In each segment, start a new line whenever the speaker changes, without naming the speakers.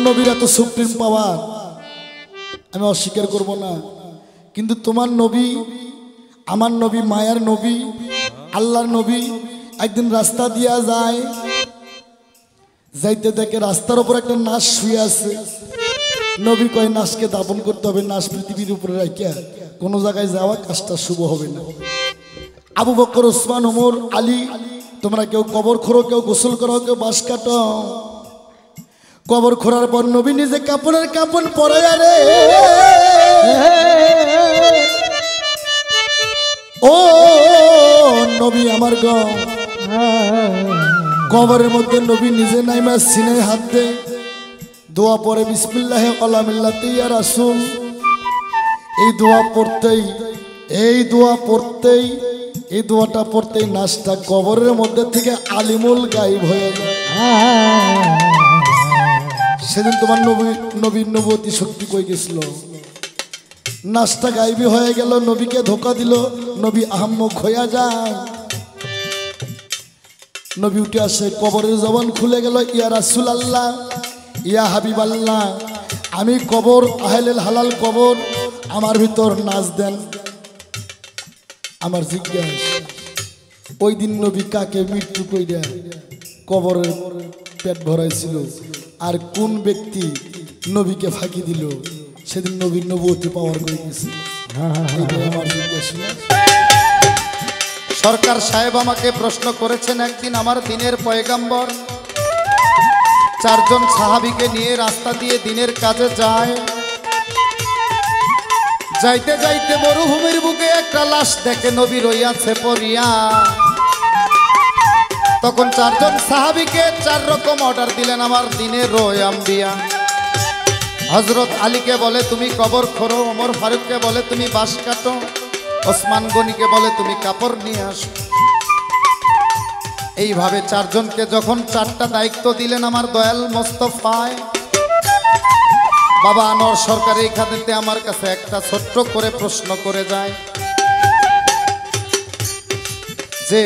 নবীর এত সুপ্রিম পাওয়ার আমি অস্বীকার করব না, কিন্তু তোমার নবী, আমার নবী, মায়ার নবী, আল্লাহর নবী একদিন রাস্তা দিয়া যায়, যাইতে দেখে রাস্তার উপর একটা নাশ শুয়ে আছে। নবী কয় নাশকে দাপন করতে হবে, নাশ পৃথিবীর উপরে রাখিয়া কোনো জায়গায় যাওয়া কাজটা শুভ হবে না। আবু বকর, ওসমান, ওমর, আলী, তোমরা কেউ কবর খোঁড়ো, কেউ গোসল করো, কেউ বাঁশ কাটো। কবর খোঁড়ার পর নবী নিজে কাপড়ের কাপড় পরে আরে ও নবী আমার গো, কবরের মধ্যে নবী নিজে নাইমা সিনে হাত দে দোয়া পড়ে, বিসমিল্লাহি আলা মিল্লাতি ইয়া রাসূল। এই দোয়া পড়তেই এই দোয়াটা পড়তেই নাশটা কবরের মধ্যে থেকে আলিমুল গায়েব হয়ে যায়। সেদিন তোমার নবীর নবুয়তি শক্তি কই গেছিল? নাশটা গায়েবী হয়ে গেল, নবীকে ধোকা দিল, নবী আহাম্মক হইয়া যায়। নবী উঠে আসে, কবরের জবান খুলে গেল, ইয়া রাসূলুল্লাহ, ইয়া হাবিবাল্লাহ, আমি কবর, আহলেল হালাল কবর, আমার ভিতর নাচ দেন। আমার জিজ্ঞাসা, ওই দিন নবী কাকে মৃত্যু কইরা কবরের পেট ভরাইছিল, আর কোন ব্যক্তি নবীকে ফাঁকি দিল? সেদিন নবীর নবুয়তি পাওয়ার করে গেছে। আমার জিজ্ঞাসা।
সরকার সাহেব আমাকে প্রশ্ন করেছেন, একদিন আমার দিনের পয়গাম্বর চারজন সাহাবীকে নিয়ে রাস্তা দিয়ে দিনের কাজে যায়। যাইতে যাইতে মরুভূমির বুকে একটা লাশ দেখে নবী রইয়াছে পড়িয়া। তখন চারজন সাহাবীকে 4 রকম অর্ডার দিলেন আমার দিনের রয় আম্বিয়া। হযরত আলীকে বলে তুমি কবর খোঁড়ো, ওমর ফারুককে বলে তুমি বাঁশ কাটো, ওসমান গনিকে বলে তুমি কাপড় নিয়ে আসো। এইভাবে 4 জনকে যখন 4টা দায়িত্ব দিলেন আমার দয়াল মোস্তফায়, বাবা আনোয়ার সরকার এইখানেতে আমার কাছে একটা ছোট্ট করে প্রশ্ন করে যায় যে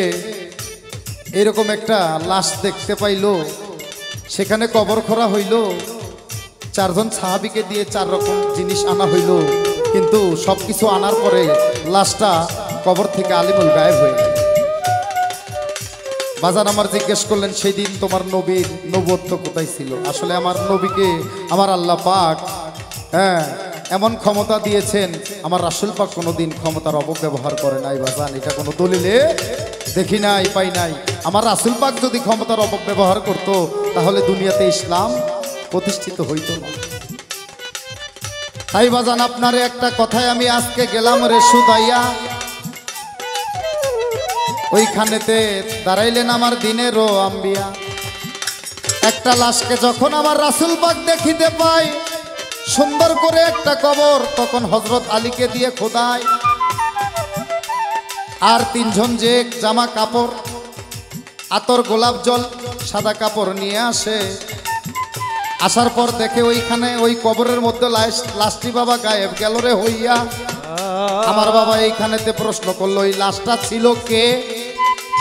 এরকম একটা লাশ দেখতে পাইলো, সেখানে কবর খোঁড়া হইল, 4 জন সাহাবীকে দিয়ে 4 রকম জিনিস আনা হইল, কিন্তু সবকিছু আনার পরে লাশটা কবর থেকে আলিমুল গায়েব হয়ে গেল। বাজান আমার জিজ্ঞেস করলেন, সেই দিন তোমার নবীর নবুয়ত্ব কোথায় ছিল? আসলে আমার নবীকে আমার আল্লাহ পাক এমন ক্ষমতা দিয়েছেন, আমার রাসূল পাক কোনোদিন ক্ষমতার অপব্যবহার করে নাই বাজান, এটা কোনো দলিলে দেখি নাই, পাই নাই। আমার রাসূল পাক যদি ক্ষমতার অপব্যবহার করত, তাহলে দুনিয়াতে ইসলাম প্রতিষ্ঠিত হইত না। তাই বাজান আপনারে একটা কথায় আমি আজকে গেলাম রেশুদাইয়া, ওইখানেতে দাঁড়াইলেন আমার দিনেরও আম্বিয়া। একটা লাশকে যখন আমার রাসূল পাক দেখিতে পাই, সুন্দর করে একটা কবর, তখন হযরত আলীকে দিয়ে খোদায়, আর 3 জন যে জামা কাপড়, আতর, গোলাপ জল, সাদা কাপড় নিয়ে আসে। আসার পর দেখে ওইখানে ওই কবরের মধ্যে লাশটি বাবা গায়েব গেল রে হইয়া। আমার বাবা এইখানেতে প্রশ্ন করলো, এই লাশটা ছিল কে?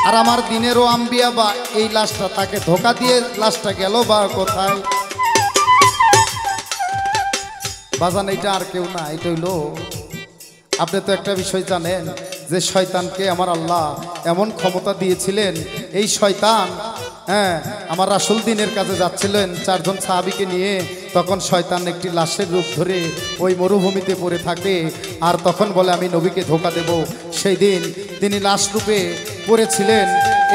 আর আমার দিনেরও আম্বিয়া বা এই লাশটা, তাকে ধোকা দিয়ে লাশটা গেল বা কোথায়? বাজান এইটা আর কেউ না, এটা হইল, আপনি তো একটা বিষয় জানেন যে শয়তানকে আমার আল্লাহ এমন ক্ষমতা দিয়েছিলেন, এই শয়তান আমার রাসূল দিনের কাজে যাচ্ছিলেন 4 জন সাহাবীকে নিয়ে, তখন শয়তান একটি লাশের রূপ ধরে ওই মরুভূমিতে পড়ে থাকে, আর তখন বলে আমি নবীকে ধোকা দেব। সেই দিন তিনি লাশ রূপে পড়েছিলেন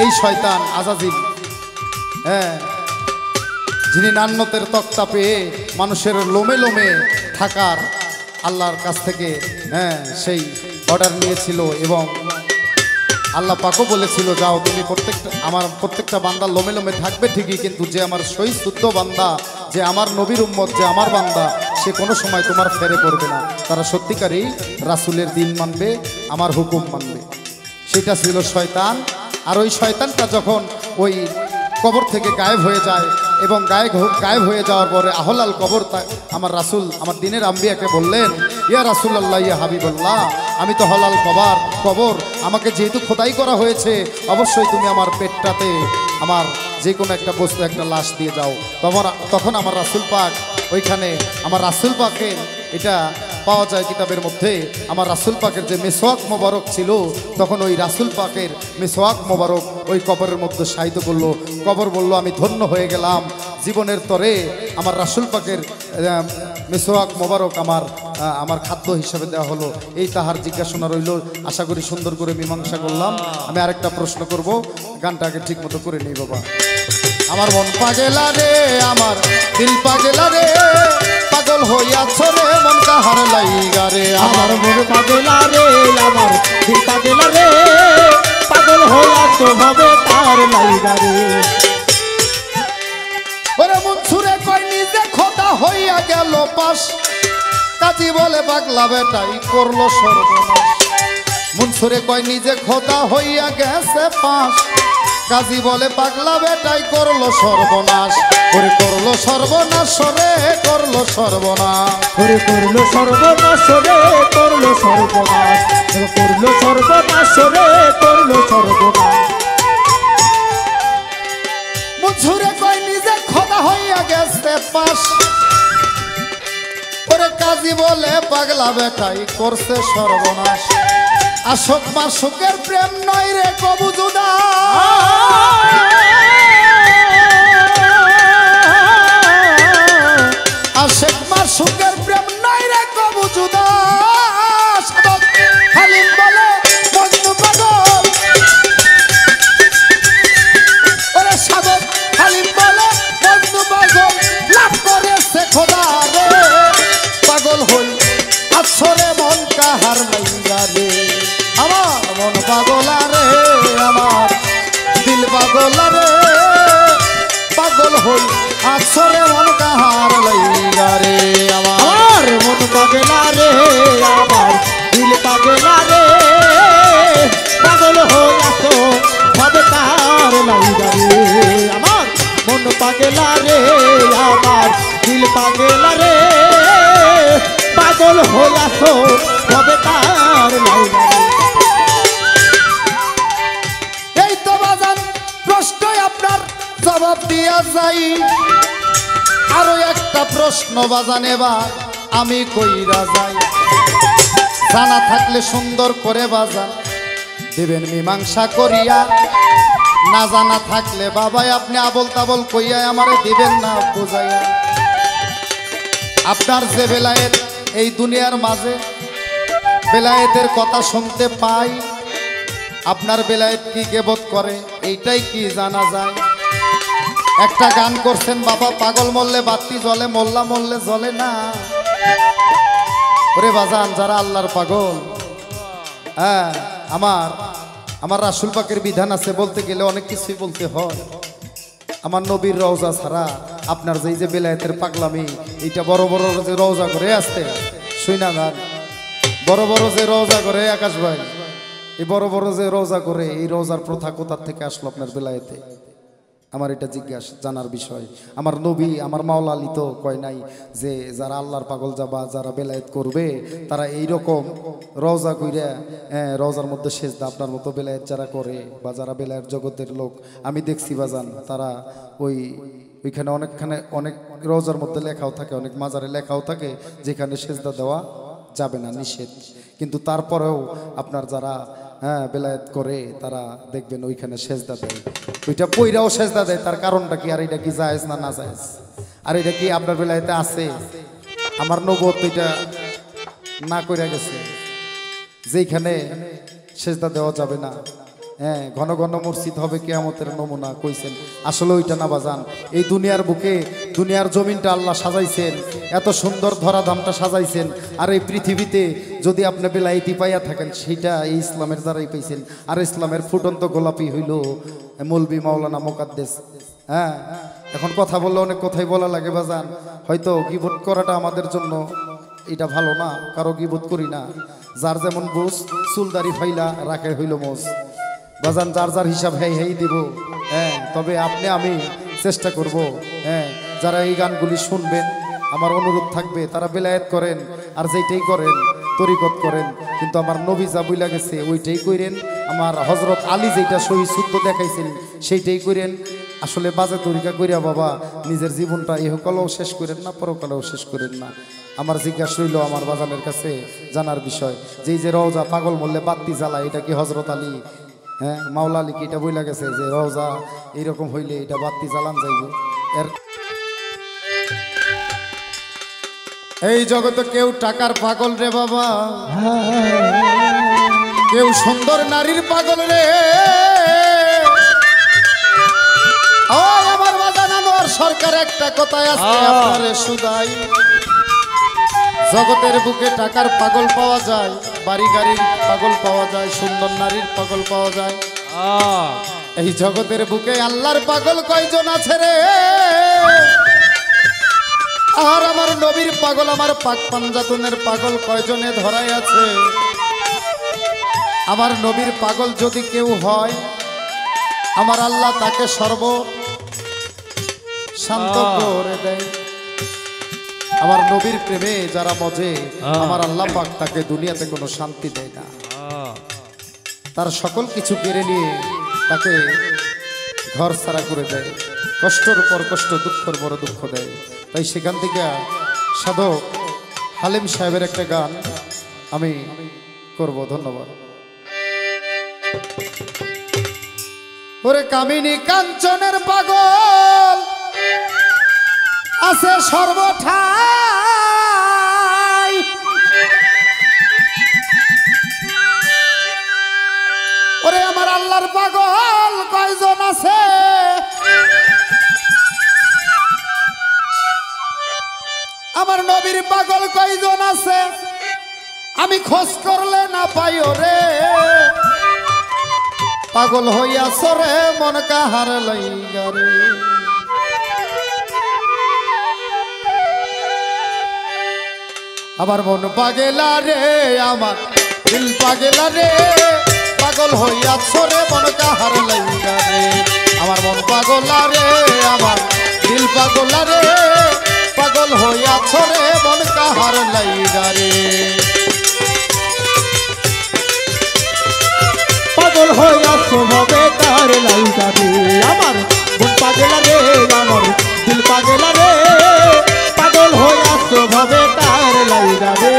এই শয়তান আজাজিল, যিনি নান্নতের তক্তা পেয়ে মানুষের লোমে লোমে থাকার আল্লাহর কাছ থেকে সেই অর্ডার নিয়েছিল, এবং আল্লাহ পাকও বলেছিল যাও তুমি প্রত্যেকটা বান্দা লোমে লোমে থাকবে ঠিকই, কিন্তু যে আমার সহি শুদ্ধ বান্দা, যে আমার নবীর উম্মত, যে আমার বান্দা, সে কোনো সময় তোমার ফেরে পড়বে না, তারা সত্যিকারই রাসূলের দিন মানবে, আমার হুকুম মানবে। সেটা ছিল শয়তান। আর ওই শয়তানটা যখন ওই কবর থেকে গায়েব হয়ে যায়, এবং গায়েব হয়ে যাওয়ার পরে আহলাল কবর, আমার রাসূল আমার দিনের আম্বিয়াকে বললেন, ইয়া রাসূলুল্লাহ, ইয়া হাবিবাল্লাহ, আমি তো হলাল কবর, আমাকে যেহেতু খোদাই করা হয়েছে, অবশ্যই তুমি আমার পেটটাতে আমার যে কোনো একটা বস্তু একটা লাশ দিয়ে যাও। তখন আমার রাসূল পাক ওইখানে আমার রাসূল পাকের এটা পাওয়া যায় কিতাবের মধ্যে, আমার রাসূল পাকের যে মেসওয়াক মোবারক ছিল, তখন ওই রাসূল পাকের মেসওয়াক মোবারক ওই কবরের মধ্যে শায়িত করলো। কবর বলল আমি ধন্য হয়ে গেলাম, জীবনের তরে আমার রাসূল পাকের মেসওয়াক মোবারক আমার খাদ্য হিসাবে দেওয়া হলো। এই তাহার জিজ্ঞাসা রইল, আশা করি সুন্দর করে মীমাংসা করলাম। আমি আরেকটা প্রশ্ন করব, গানটা আগে ঠিক মতো করে নেই বাবা। আমার মন পাগেলা রে, আমার দিল পাগেলা রে, পাগল হইয়াছ রে মন কাহার লাইগা রে।
আমার মন পাগলা রে, আমার দিল পাগলা রে, পাগল হইয়াছ ভাবে তার লাইগা রে।
ওরে মন ছুরে কই নিজে খোদা হইয়া গেল পাশ, কাজী বলে পাগলা বেটাই করলো সর্বনাশ। মন ছুরে কই নিজে খোদা হইয়া গেছে পাশ, কাজী বলে পাগলা বেটাই করলো সর্বনাশ। ওরে করলো সর্বনাশ রে, করলো সর্বনাশ।
ওরে করলো সর্বনাশ রে, করলো সর্বনাশ, করলো সর্বনাশ রে, করলো সর্বনাশ।
মন ছুরে কই নিজে খোদা হইয়া গেছে পাশ, ওরে কাজী বলে পাগলা বেটাই করছে সর্বনাশ। আশোক মাসুকের প্রেম নয় রে কবু জুদা, আশেক মাসুকের প্রেম নয় রে কবু জুদা। হালিম বলে মজনু পাগল, ওরে সাধক হালিম বলে মজনু পাগল, লাভ করেছে খোদা রে, পাগল হই আসরে মন কাহার লাইগা রে। আমার মন পাগলা রে, আমার দিল পাগলা রে, পাগল হই আসরে মন কাহার লাইগা রে।
আমার মন পাগলা রে, আমার দিল পাগলা রে, পাগল হইয়াছ ভাবে তার লাইগা রে। আমার মন পাগলা রে, আমার দিল পাগলা রে, পাগল হইয়াছ ভাবে তার লাইগা রে।
এই তো বাজান প্রশ্নই আপনার জবাব দিয়া যাই। আরো একটা প্রশ্ন বাজান এবার আমি কইরা যাই, জানা থাকলে সুন্দর করে বাজান দেবেন মীমাংসা করিয়া, না জানা থাকলে বাবাই আপনি আবল তাবল কইয়া আমারে দিবেন না বুঝাইয়া। আপনার যে বেলায়েত এই দুনিয়ার মাঝে বেলায়েতের কথা শুনতে পাই, আপনার বেলায়েত কি গেবত করে এইটাই কি জানা যায়। একটা গান করছেন বাবা, পাগল মরলে বাতি জ্বলে, মোল্লা মরলে জ্বলে না। ওরে বাজান যারা আল্লাহর পাগল, হ্যাঁ আমার রাসূল পাকের বিধান আছে, বলতে গেলে অনেক কিছুই বলতে হয়। আমার নবীর রওজা ছাড়া আপনার যেই যে বেলায়েতের পাগলামি, এইটা বড় বড় যে রওজা করে আসতে শুই না গান, বড় বড় যে রওজা করে আকাশ ভাই, এই বড় বড় যে রওজা করে, এই রওজার প্রথা কোথা থেকে আসলো আপনার বেলায়েতে? আমার এটা জিজ্ঞাসা জানার বিষয়। আমার নবী আমার মাওলা আলী তো কয় নাই যে যারা আল্লাহর পাগল যাবা, যারা বেলায়েত করবে তারা এইরকম রওজা কইরা রওজার মধ্যে সেজদা, আপনার মতো বেলায়েত যারা করে বা যারা বেলায়েত জগতের লোক আমি দেখছি বাজান, তারা ওইখানে অনেক রওজার মধ্যে লেখাও থাকে, অনেক মাজারে লেখাও থাকে যেখানে সেজদা দেওয়া যাবে না, নিষেধ। কিন্তু তারপরেও আপনার যারা বেলায়েত করে তারা দেখবেন ওইখানে সেজদা দেয়, ওইটা পইরাও সেজদা দেয়। তার কারণটা কি? আর এটা কি জায়েজ না না জায়েজ? আর এটা কি আপনার বেলায়েতে আছে? আমার নবুয়ত এটা না কইরা গেছে যেখানে সেজদা দেওয়া যাবে না, ঘন ঘন মসজিদ হবে কিয়ামতের নমুনা কইছেন। আসলে ওইটা না বাজান, এই দুনিয়ার বুকে দুনিয়ার জমিনটা আল্লাহ সাজাইছেন, এত সুন্দর ধরাধামটা সাজাইছেন। আর এই পৃথিবীতে যদি আপনি বেলায়েতি পাইয়া থাকেন, সেইটা এই ইসলামের দ্বারাই পাইছেন। আর ইসলামের ফুটন্ত গোলাপি হইল মৌলবি মাওলানা মুকাদ্দেস। এখন কথা বললে অনেক কথাই বলা লাগে বাজান, হয়তো গীবত করাটা আমাদের জন্য এটা ভালো না, কারো গীবত করি না। যার যেমন বুঝ, চুলদারি ফাইলা রাখে হইল মোজ বাজান, যার যার হিসাব হেই দিব। তবে আপনি আমি চেষ্টা করব, যারা এই গানগুলি শুনবেন আমার অনুরোধ থাকবে তারা বেলায়েত করেন, আর যেইটাই করেন তরিকত করেন, কিন্তু আমার নবী যা বইলা গেছে ওইটাই করেন। আমার হজরত আলী যেটা সহি শুদ্ধ দেখাইছেন সেইটাই করেন। আসলে বাজে তরিকা করিয়া বাবা নিজের জীবনটা ইহকালেও শেষ করেন না, পরকালেও শেষ করেন না। আমার জিজ্ঞাসা রইল আমার বাজানের কাছে জানার বিষয়, যে যে রওজা পাগল মরলে বাত্তি জ্বালায়, এটা কি হজরত আলী, হ্যাঁ মাওলা আলী কি এটা বইলা গেছে যে রওজা এইরকম হইলে এটা বাত্তি জ্বালান যাইব? এর এই জগতে কেউ টাকার পাগল রে বাবা, কেউ সুন্দর নারীর পাগল রে। ও আমার বাজানো আর সরকার একটা কথায় আছে আপনারে সুদাই, জগতের বুকে টাকার পাগল পাওয়া যায়, বাড়ি গাড়ির পাগল পাওয়া যায়, সুন্দর নারীর পাগল পাওয়া যায়। এই জগতের বুকে আল্লাহর পাগল কয়জন আছে রে? আর আমার নবীর পাগল, আমার পাক পাঞ্জাতনের পাগল কয়জনে ধরাই আছে? আমার নবীর পাগল যদি কেউ হয়, আমার আল্লাহ তাকে সর্ব শান্ত করে দেয়। আমার নবীর প্রেমে যারা মজে, আমার আল্লাহ পাক তাকে দুনিয়াতে কোনো শান্তি দেয় না, তার সকল কিছু কেড়ে নিয়ে তাকে ঘর ছাড়া করে দেয়, কষ্টের পর কষ্ট, দুঃখের বড় দুঃখ দেয়। তাই সেখান থেকে সাধক হালিম সাহেবের একটা গান আমি করব। ধন্যবাদ। ওরে কামিনী কাঞ্চনের পাগল আছে সর্বঠাই, ওরে আমার আল্লাহর পাগল কয়জন আছে? আমার নবীর পাগল কয়জন আছে? আমি খোঁজ করলে না পাই রে। পাগল হইয়াছ রে মন কাহার লাইগা রে। আমার মন পাগেলা রে, আমার দিল পাগেলা রে, পাগল হইয়াছ রে মন কাহার লাইগা রে। আমার মন পাগলা রে, আমার দিল পাগলা রে, পাগল হইয়াছ রে মন কাহার লাইগা রে।
পাগল হইয়াছ ভাবে কার লাইগা রে। আমার মন পাগলা রে, আমার দিল পাগলা রে, পাগল হইয়াছ ভাবে কার লাইগা রে।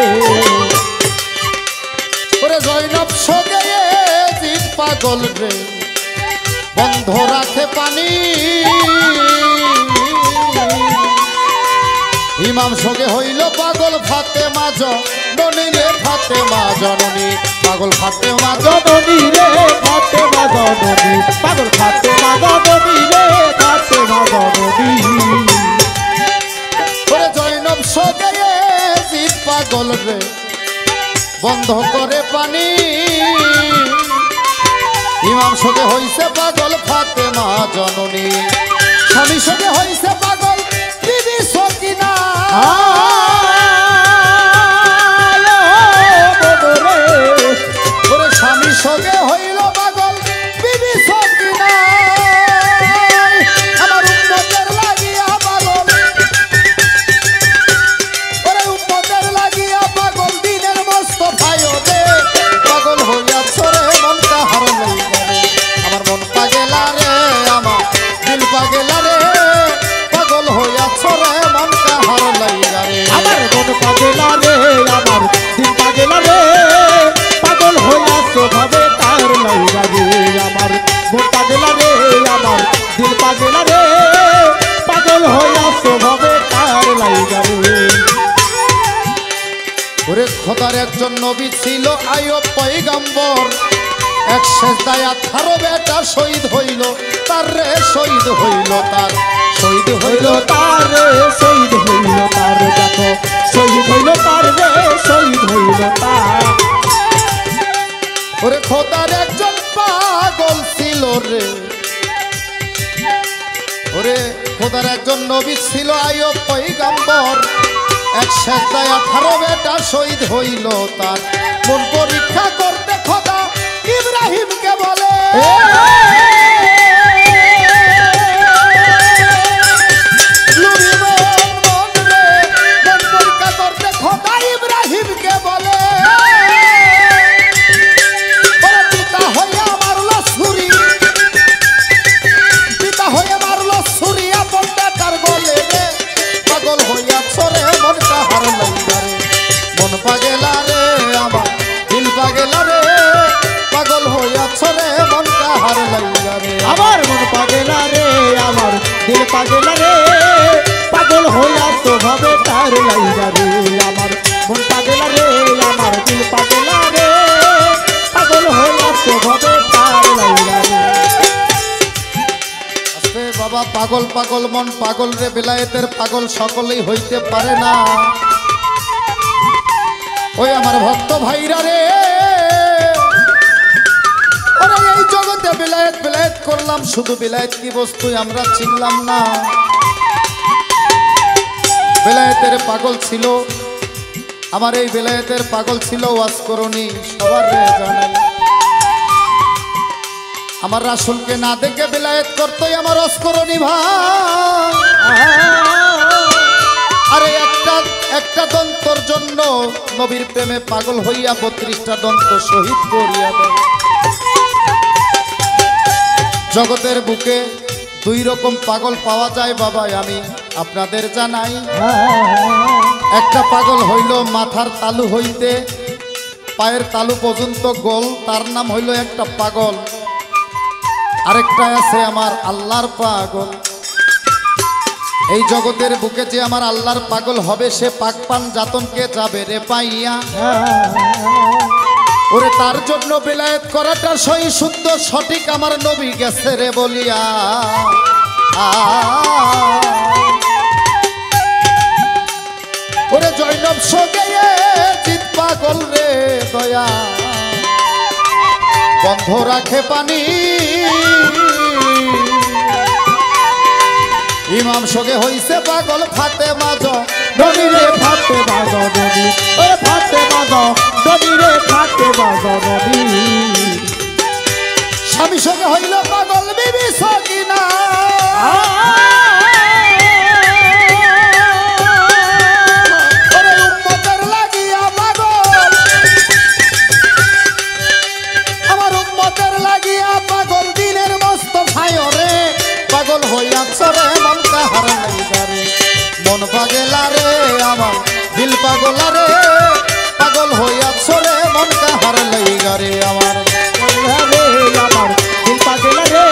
ওরে জয়নব সগে জিত পাগল রে, বন্ধ রাখে পানি। ইমাম সগে হইল পাগল ফাতেমা জননী রে, ফাতেমা জননী, পাগল ফাতেমা
জননী রে, ফাতেমা জননী, পাগল ফাতেমা জননী রে, ফাতেমা জননী।
ওরে জয়নব সগে জিত পাগল রে, বন্ধ করে পানি। ইমাম সঙ্গে হইছে পাগল ফাতেমা জননী, স্বামী সঙ্গে হইছে পাগল বিবি সকিনা। ওরে স্বামী সঙ্গে হইল পাগল বিবি সকিনা। আমার উম্মতের লাগিয়া পাগল, ওরে উম্মতের লাগিয়া পাগল দিনের মস্ত ভাইও রে, পাগল হইয়াছ রে মন কাহার লাইগা রে। আমার মন পাগেলা রে, আমার দিল পাগেলা রে, পাগল হইয়াছ রে মন কাহার লাইগা রে।
আমার মন পাগলা রে, আমার দিল পাগলা রে, পাগল হইয়াছ ভাবে তার লাইগা রে। আমার মন পাগলা রে, আমার দিল পাগলা রে, পাগল হইয়াছ ভাবে তার লাইগা রে।
ওরে খোদার একজন নবী ছিল আইয়ুব পয়গম্বর, এক সেজদায় 18 বেটা শহীদ হইল তার রে, শহীদ হইল তার, শহীদ হইল
তার রে, শহীদ হইল তার, দেখো শহীদ হইল তার রে, শহীদ হইল তার।
ওরে খোদার একজন পাগল ছিল রে, ওরে খোদার একজন নবী ছিল আইয়ুব পয়গম্বর, এক সেজদায় 18 বেটা শহীদ হইল তার। মন পরীক্ষা করতে খোদা ইব্রাহিমকে বলে, মন পরীক্ষা করতে খোদা ইব্রাহিমকে বলে, পিতা হইয়া মারল ছুরি, পিতা হয়ে মারল মন পাগল রে, বেলায়েতের পাগল সকলেই হইতে পারে না। ওই আমার ভক্ত ভাইরা রে, ওরা এই জগতে বেলায়েত বেলায়েত করলাম, শুধু বেলায়েত কি বস্তু আমরা চিনলাম না। বেলায়েতের পাগল ছিল, আমার এই বেলায়েতের পাগল ছিল ওয়াজ করনি সবার জানাই। আমার রাসূলকে না দেখে বেলায়েত করতোই আমার ওয়াজ করনি ভাই। আরে একটা দন্তর জন্য নবীর প্রেমে পাগল হইয়া 32টা দন্ত শহীদ করিয়া দেয়। জগতের বুকে দুই রকম পাগল পাওয়া যায় বাবা, আমি আপনাদের জানাই। একটা পাগল হইল মাথার তালু হইতে পায়ের তালু পর্যন্ত গোল, তার নাম হইল একটা পাগল। আরেকটা আছে আমার আল্লাহর পাগল। এই জগতের বুকে যে আমার আল্লাহর পাগল হবে, সে পাকপান যাতনকে যাবে রে পাইয়া। ওরে তার জন্য বেলায়েত করাটা সই শুদ্ধ সঠিক, আমার নবী গেছে রে বলিয়া। ওরে জয়নব সগে জিত পাগল রে দয়া, বন্ধ রাখে পানি। ইমাম সগে হইছে পাগল ফাতেমা
নবী রে ফাতেমা নবী, ও ফাতেমা নবী রে ফাতেমা নবী।
স্বামী সঙ্গে হইল পাগল বিবি সকিনা। ওরে উম্মতের লাগিয়া পাগল, আমার উম্মতের লাগিয়া পাগল, দিনের মস্ত ভাই রে পাগল হইয়া চরে মন কাহার লাইগারে। মন পাগলা রে আমার দিল পাগলা রে, পাগল হইয়া চরে মন কাহার লাইগারে। আমার
আমার দিল পাগলা রে,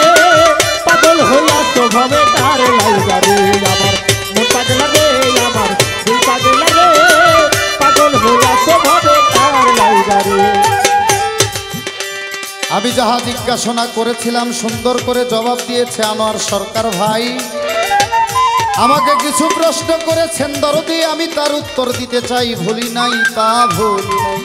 পাগল হইয়া স্বভাবে তার লাইগা রে। আমার মন পাগলা রে, আমার দিল পাগলা রে, পাগল হইয়া স্বভাবে তার লাইগা রে।
আমি যাহা জিজ্ঞাসা করেছিলাম সুন্দর করে জবাব দিয়েছে আনোয়ার সরকার ভাই। আমাকে কিছু প্রশ্ন করেছেন দরদি, আমি তার উত্তর দিতে চাই। ভুলি নাই তা ভুলি নাই।